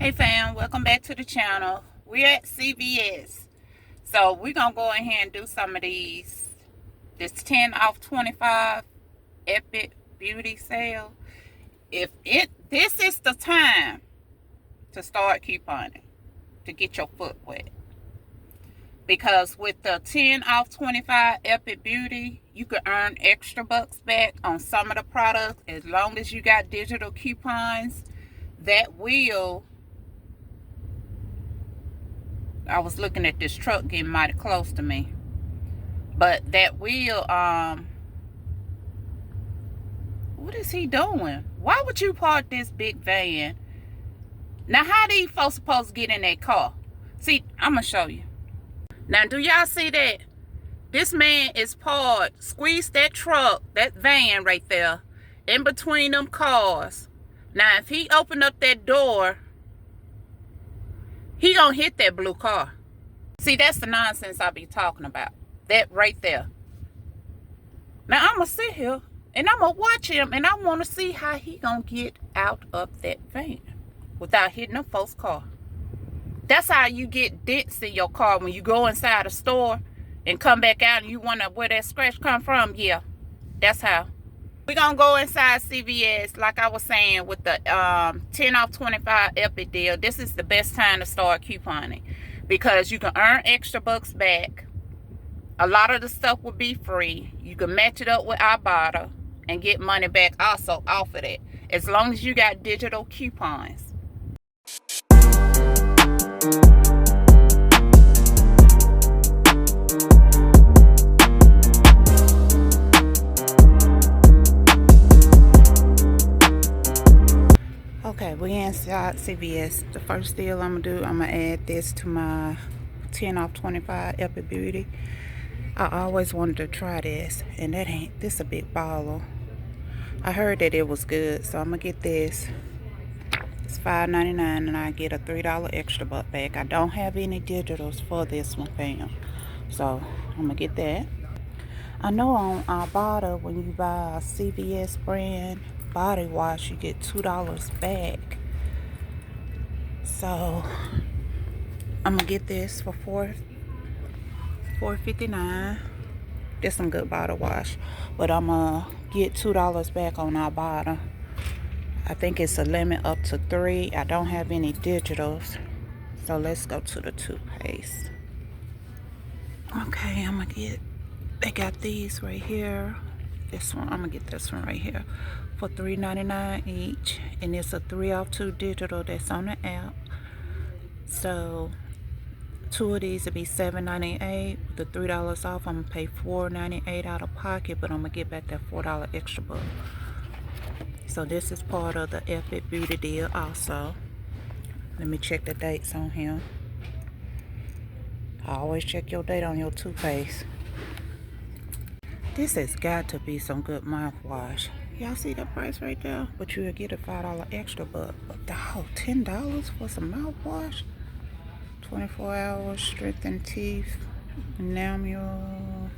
Hey fam, welcome back to the channel. We're at CVS. So we're gonna go in here and do some of these. This 10 off 25 epic beauty sale. This is the time to start couponing to get your foot wet. Because with the 10 off 25 epic beauty, you can earn extra bucks back on some of the products as long as you got digital coupons. That will I was looking at this truck getting mighty close to me. But that will, what is he doing? Why would you park this big van? Now, how these folks supposed to get in that car? See, I'm going to show you. Now, do y'all see that? This man is parked, squeeze that truck, that van right there, in between them cars. Now, if he open up that door, he gonna hit that blue car. See, that's the nonsense I be talking about. That right there. Now, I'm going to sit here, and I'm going to watch him, and I want to see how he going to get out of that van without hitting a folks' car. That's how you get dents in your car when you go inside a store and come back out and you wonder where that scratch come from. Yeah, that's how. We're going to go inside CVS, like I was saying, with the 10 off 25 epic deal. This is the best time to start couponing because you can earn extra bucks back. A lot of the stuff will be free. You can match it up with Ibotta and get money back also off of that, as long as you got digital coupons. Okay, we inside CVS. The first deal I'm gonna do, I'm gonna add this to my 10 off 25 Epic Beauty. I always wanted to try this, and this a big baller. I heard that it was good, so I'm gonna get this. It's $5.99, and I get a $3 extra buck back. I don't have any digitals for this one, fam, so I'm gonna get that. I know on Ibotta, when you buy a CVS brand body wash, you get $2 back. So I'm gonna get this for $4.59. There's some good body wash, but I'm gonna get $2 back on Ibotta. I think it's a limit up to 3. I don't have any digitals, so let's go to the toothpaste. Okay, they got these right here. This one, I'm gonna get this one right here for $3.99 each, and it's a 3 off 2 digital that's on the app. So 2 of these will be $7.98. With the $3 off, I'm gonna pay $4.98 out of pocket, but I'm gonna get back that $4 extra buck. So this is part of the Epic Beauty deal also. Let me check the dates on here. I always check your date on your toothpaste. This has got to be some good mouthwash. Y'all see the price right there? But you'll get a $5 extra buck. But dog, $10 for some mouthwash? 24 hours, strengthen teeth, enamel.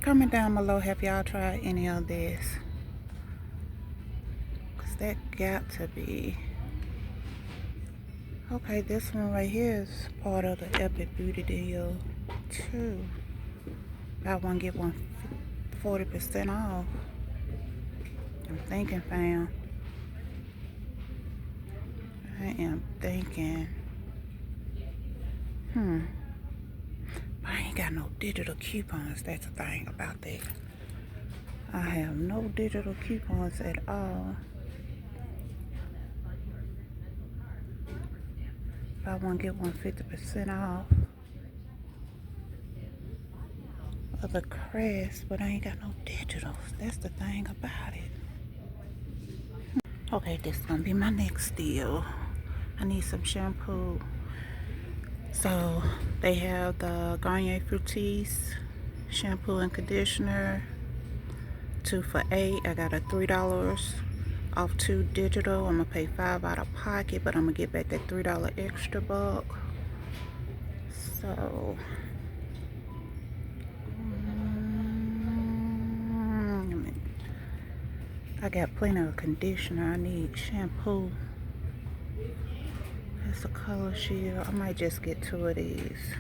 Comment down below, have y'all tried any of this? Cause that got to be. Okay, this one right here is part of the Epic Beauty deal too. Buy one, get one 40% off. I'm thinking, fam. I am thinking. But I ain't got no digital coupons. That's the thing about that. I have no digital coupons at all. Buy one, get one 50% off. Other crafts, but I ain't got no digitals. That's the thing about it. Okay, this is gonna be my next deal. I need some shampoo. So they have the Garnier Fructis shampoo and conditioner, 2 for $8. I got a $3 off 2 digital. I'm gonna pay $5 out of pocket, but I'm gonna get back that $3 extra buck. So I got plenty of conditioner. I need shampoo. That's a color shield. I might just get 2 of these.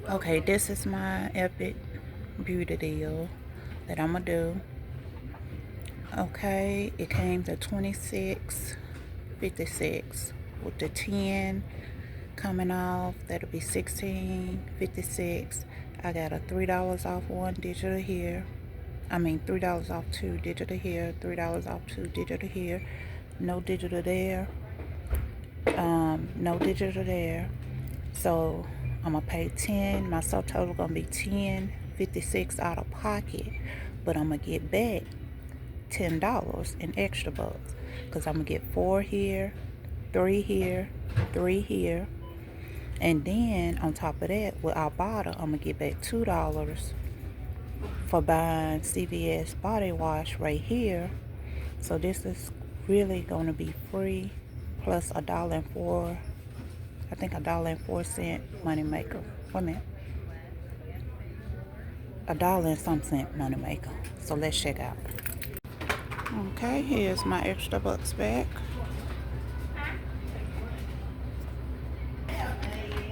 Okay, this is my epic beauty deal that I'm gonna do. Okay, it came to $26.56 with the 10 coming off. That'll be $16.56. I got a $3 off one digital here. I mean $3 off 2 digital here, $3 off 2 digital here. No digital there. No digital there. So I'm gonna pay 10. My subtotal gonna be $10.56 out of pocket, but I'm gonna get back $10 in extra bucks because I'm gonna get 4 here, 3 here, 3 here, and then on top of that, with our bottle, I'm gonna get back $2 for buying CVS body wash right here. So this is really gonna be free plus $1.04. I think $1.04 money maker. Wait a minute. $1 and some cent money maker. So let's check out. Okay, here's my extra bucks back.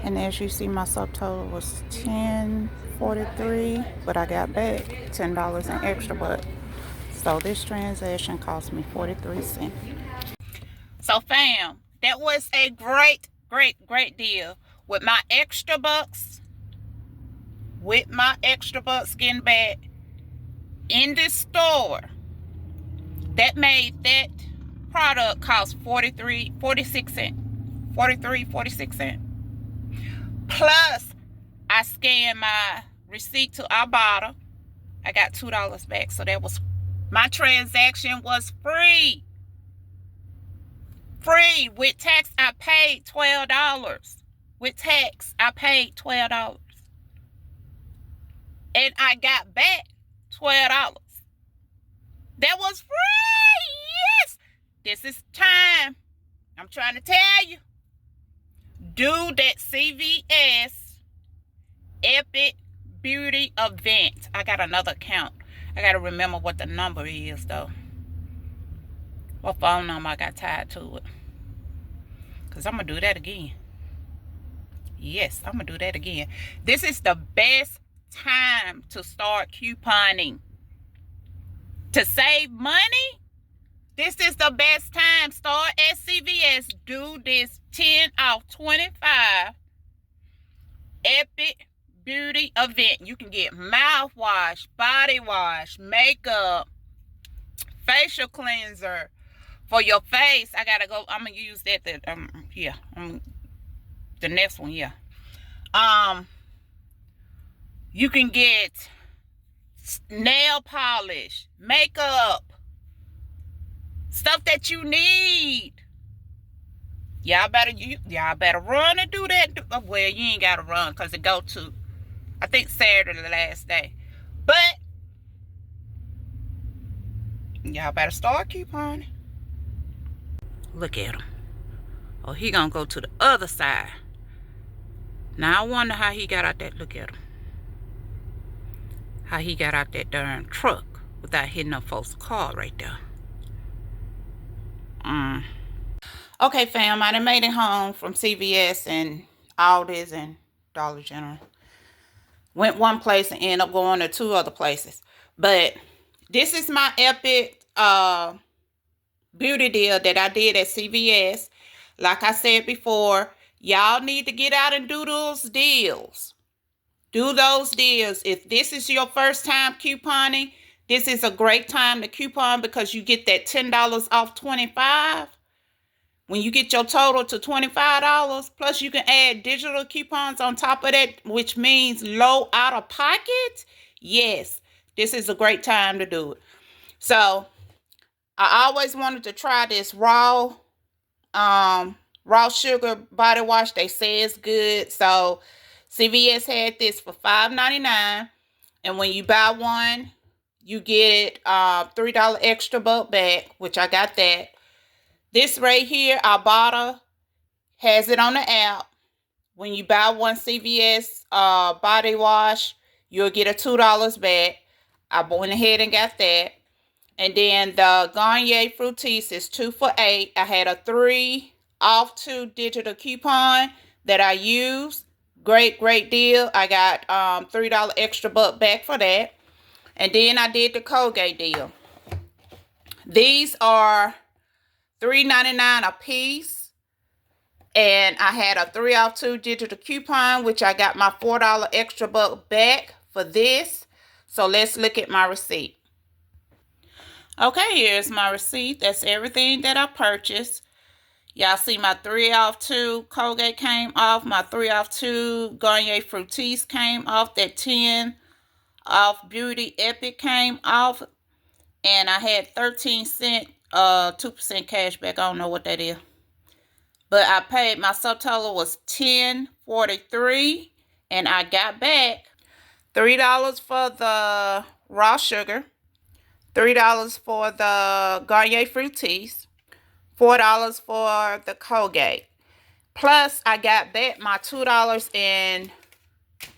And as you see, my subtotal was $10.43, but I got back $10 in extra bucks. So this transaction cost me 43 cents. So fam, that was a great deal with my extra bucks. Getting back in this store, that made that product cost 46 cents. 46 cents. Plus, I scanned my receipt to our bottle. I got $2 back. So that was, my transaction was free. Free. With tax, I paid $12. With tax, I paid $12. And I got back $12. That was free. Yes. This is time. I'm trying to tell you. Do that CVS Epic Beauty event. I got another account. I got to remember what the number is, though. What phone number I got tied to it. Because I'm going to do that again. Yes, I'm going to do that again. This is the best time to start couponing. To save money, this is the best time. Start at CVS. Do this 10 off 25 Epic Beauty event. You can get mouthwash, body wash, makeup, facial cleanser for your face. I gotta go. I'm gonna use that. The next one. Yeah. You can get nail polish, makeup, stuff that you need. Y'all better run and do that. Well, you ain't gotta run because it go to, I think, Saturday the last day. But y'all better start couponing. Look at him. Oh, he gonna go to the other side. Now I wonder how he got out that. Look at him. How he got out that darn truck without hitting up folks' car right there. Okay, fam, I done made it home from CVS and Aldi's and Dollar General. Went one place and ended up going to 2 other places. But this is my epic beauty deal that I did at CVS. Like I said before, y'all need to get out and do those deals. Do those deals. If this is your first time couponing, this is a great time to coupon because you get that $10 off 25. When you get your total to $25, plus you can add digital coupons on top of that, which means low out of pocket. Yes, this is a great time to do it. So I always wanted to try this raw sugar body wash. They say it's good. So CVS had this for $5.99. And when you buy one, you get $3 extra buck back, which I got that. This right here, our bottle has it on the app. When you buy one CVS body wash, you'll get a $2 back. I went ahead and got that. And then the Garnier Fructis is 2 for $8. I had a 3 off 2 digital coupon that I used. Great deal. I got $3 extra buck back for that. And then I did the Colgate deal. These are $3.99 a piece. And I had a 3 off 2 digital coupon, which I got my $4 extra buck back for this. So let's look at my receipt. Okay, here's my receipt. That's everything that I purchased. Y'all see my 3 off 2 Colgate came off. My 3 off 2 Garnier Fructis came off. That 10 off Beauty Epic came off. And I had 13-cent, 2% cash back. I don't know what that is. But I paid, my subtotal was $10.43. And I got back $3 for the raw sugar. $3 for the Garnier Fructis, $4 for the Colgate. Plus, I got back my $2 in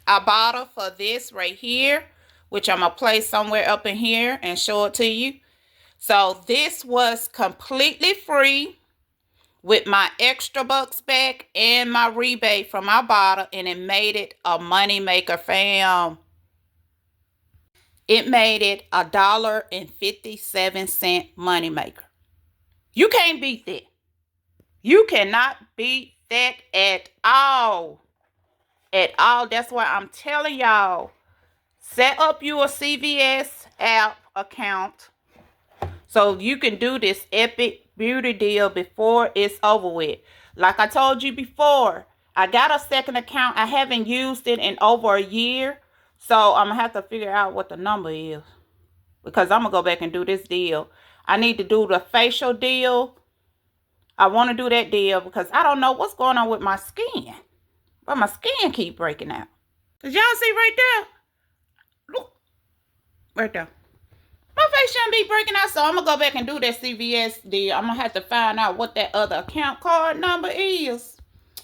a bottle for this right here, which I'm going to place somewhere up in here and show it to you. So, this was completely free with my extra bucks back and my rebate from my bottle, and it made it a money maker, fam. It made it $1.57 moneymaker. You can't beat that. You cannot beat that at all. At all. That's why I'm telling y'all, set up your CVS app account so you can do this epic beauty deal before it's over with. Like I told you before, I got a second account. I haven't used it in over a year. So I'm going to have to figure out what the number is, because I'm going to go back and do this deal. I need to do the facial deal. I want to do that deal because I don't know what's going on with my skin. But my skin keep breaking out. Did y'all see right there? Look. Right there. My face shouldn't be breaking out, so I'm going to go back and do that CVS deal. I'm going to have to find out what that other account card number is.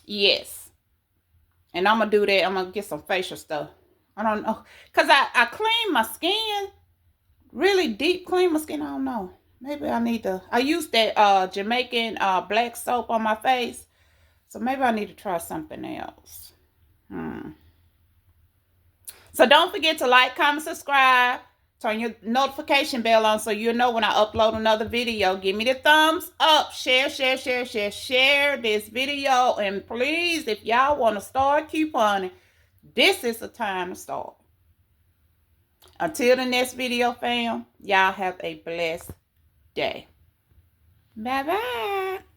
Yes. And I'm going to do that. I'm going to get some facial stuff. I don't know. Because I clean my skin. Really deep clean my skin. I don't know. Maybe I need to. I used that Jamaican black soap on my face. So maybe I need to try something else. So don't forget to like, comment, subscribe. Turn your notification bell on so you'll know when I upload another video. Give me the thumbs up. Share this video. And please, if y'all want to start couponing, this is the time to start. Until the next video, fam, y'all have a blessed day. Bye-bye.